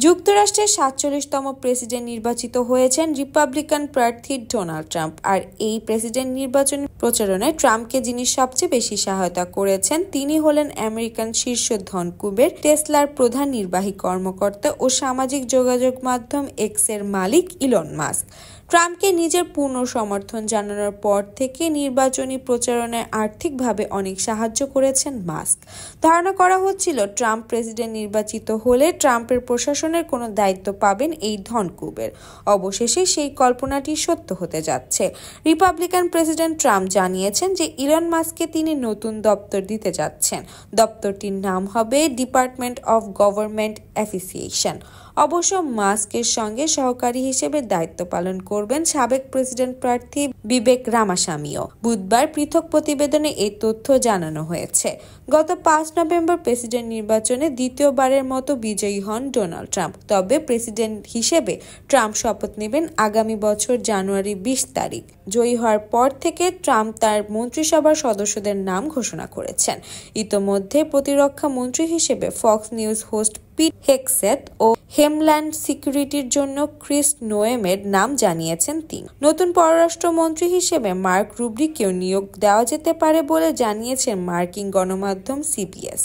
যুক্তরাষ্ট্রের ৪৭তম প্রেসিডেন্ট নির্বাচিত হয়েছেন রিপাবলিকান প্রার্থী ডোনাল্ড ট্রাম্প। আর এই প্রেসিডেন্ট নির্বাচনী প্রচারণায় ট্রাম্পকে যিনি সবচেয়ে বেশি সহায়তা করেছেন তিনি হলেন আমেরিকান শীর্ষ ধনকুবের টেসলার প্রধান নির্বাহী কর্মকর্তা ও সামাজিক যোগাযোগ মাধ্যম এক্সের মালিক ইলন মাস্ক। ট্রাম্পকে নিজের পূর্ণ সমর্থন জানানোর পর থেকে নির্বাচনী প্রচারণায় আর্থিকভাবে অনেক সাহায্য করেছেন মাস্ক। ধারণা করা হচ্ছিল ট্রাম্প প্রেসিডেন্ট নির্বাচিত হলে ট্রাম্পের প্রশাসনের কোনো দায়িত্ব পাবেন এই ধনকুবের। অবশেষে সেই কল্পনাটি সত্য হতে যাচ্ছে। রিপাবলিকান প্রেসিডেন্ট ট্রাম্প জানিয়েছেন যে ইলন মাস্ককে তিনি নতুন দপ্তর দিতে যাচ্ছেন। দপ্তরটির নাম হবে ডিপার্টমেন্ট অফ গভর্নমেন্ট অ্যাফিসিয়েশন। অবশ্য মাস্কের সঙ্গে সহকারী হিসেবে দায়িত্ব পালন করবেন সাবেক প্রেসিডেন্ট প্রার্থী বিবেক রামাস্বামীও। বুধবার পৃথক প্রতিবেদনে এই তথ্য জানানো হয়েছে। গত ৫ নভেম্বর প্রেসিডেন্ট নির্বাচনে দ্বিতীয়বারের মতো বিজয়ী হন ডোনাল্ড ট্রাম্প। তবে প্রেসিডেন্ট হিসেবে ট্রাম্প শপথ নেবেন আগামী বছর জানুয়ারি ২০ তারিখ। জয়ী হওয়ার পর থেকে ট্রাম্প তার মন্ত্রিসভার সদস্যদের নাম ঘোষণা করেছেন। ইতোমধ্যে প্রতিরক্ষা মন্ত্রী হিসেবে ফক্স নিউজ হোস্ট পিট হেগসেথ ও হোমল্যান্ড সিকিউরিটির জন্য ক্রিস নোয়েমের নাম জানিয়েছেন তিনি। নতুন পররাষ্ট্রমন্ত্রী হিসেবে মার্ক রুবিকেও নিয়োগ দেওয়া যেতে পারে বলে জানিয়েছেন মার্কিন গণমাধ্যম সিবিএস।